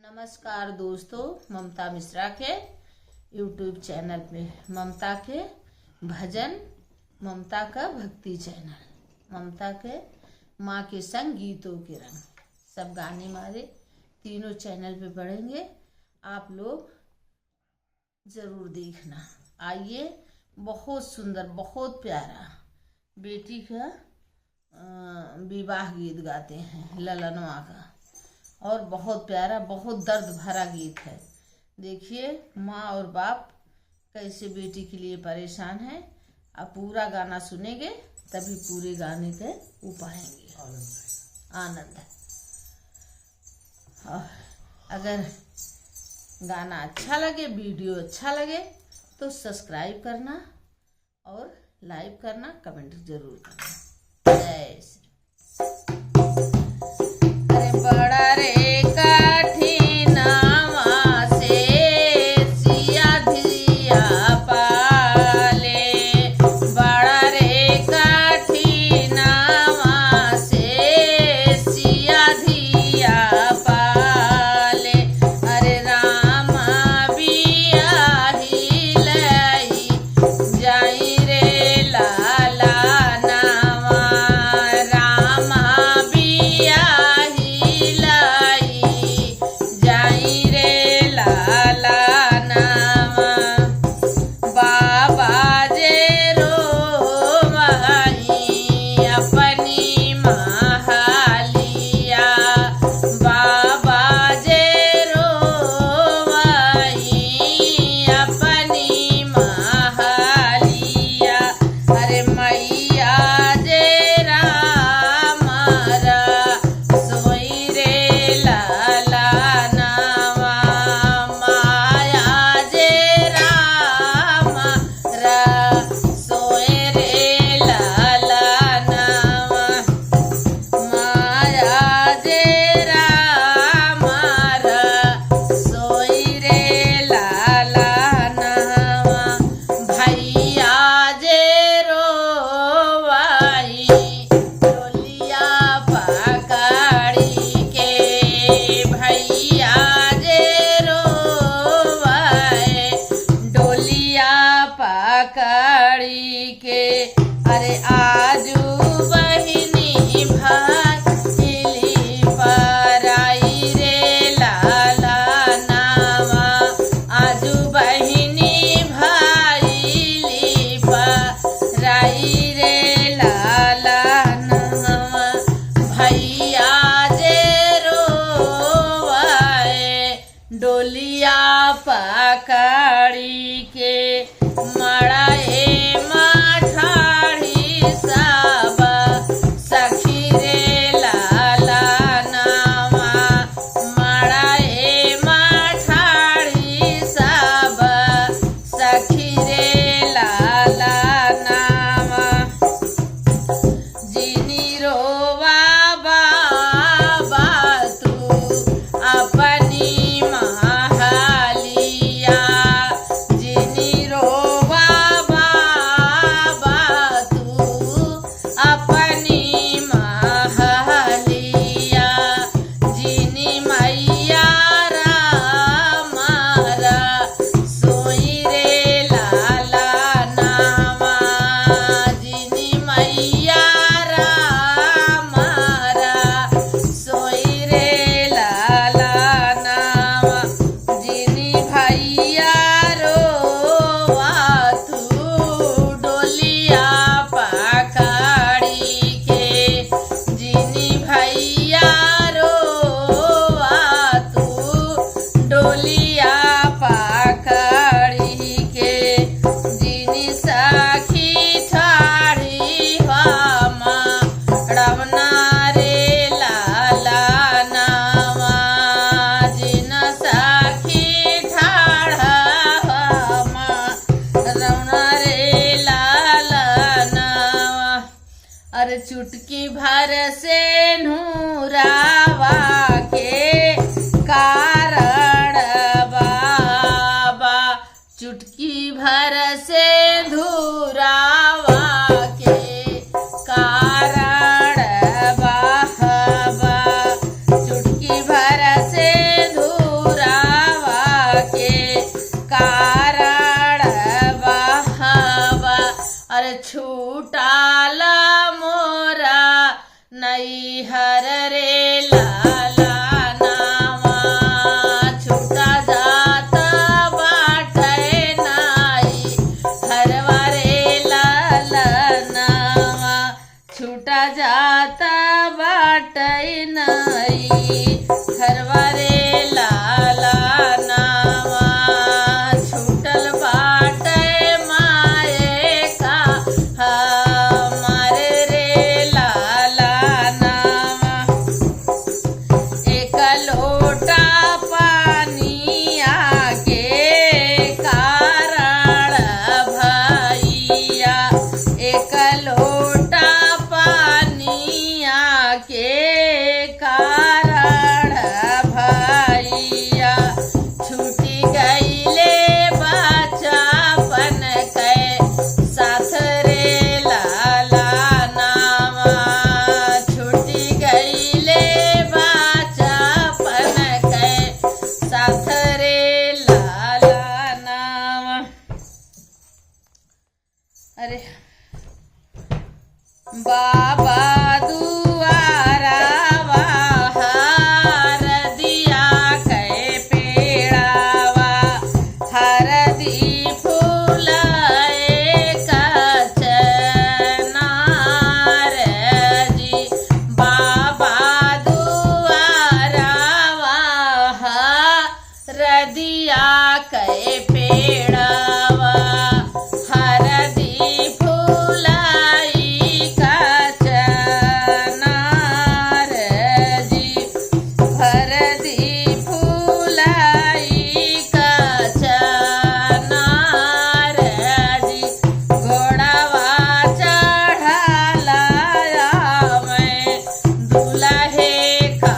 नमस्कार दोस्तों, ममता मिश्रा के यूट्यूब चैनल पे ममता के भजन, ममता का भक्ति चैनल, ममता के माँ के संग गीतों के रंग, सब गाने हमारे तीनों चैनल पे पढ़ेंगे। आप लोग ज़रूर देखना। आइए, बहुत सुंदर, बहुत प्यारा बेटी का विवाह गीत गाते हैं, ललनवा का, और बहुत प्यारा, बहुत दर्द भरा गीत है। देखिए माँ और बाप कैसे बेटी के लिए परेशान हैं। आप पूरा गाना सुनेंगे तभी पूरे गाने के वो पाएंगे आनंद। और अगर गाना अच्छा लगे, वीडियो अच्छा लगे तो सब्सक्राइब करना और लाइक करना, कमेंट जरूर करना। जय श्री बड़ा रे पकड़ी के। अरे आजू बहिनी भाईली पराई रे लाला नावा, आजू बहिनी भाईली पराई रे लाला नावा, भैया जे रोवाए डोलिया पकड़ी के। मड़ाए माठाड़ी सब सखी रे लाला नावा, मड़ाए माठाड़ी सब सखी रे लाला नावा, जिनी रोवा बाबा तू अपनी महालिया, जिनी रोवा अपनी महालिया, जिनी मैया रामारा सोई रे लाला नावा, जिनी मैया रामारा सोई रे लाला नावा, जिनी भैया रोवा तू डोलिया पकड़ी के, जिनी भैया रोवा तू डोलिया पकड़ी के, जिनी सखी ठाड़ी हमा रवना रे लाला नावा, जिन सखी ठाड़ा हमा रवना रे लाला नावा। अरे चुटकी भर से नूरावा के कारण बाबा, चुटकी भर से धुरावा के कारण बाबा, चुटकी भर से धुरावा हरदिया कै पेड़वा हरदी फूलाई का चनार जी हरदी फूलाई का चनार जी घोड़वा चढ़ालाया मैं दुल्हे का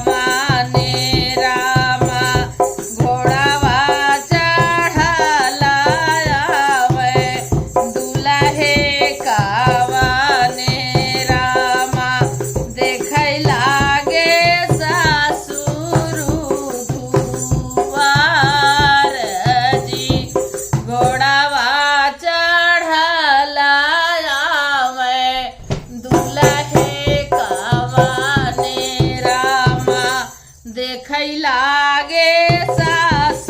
माने रामा घोड़वा चढ़ालाया मैं दुल्हे का माने रामा देखै लागे सासुरु दुआर जी घोड़वा चढ़ालाया मैं दुल्हे का माने रामा देखै लागे सास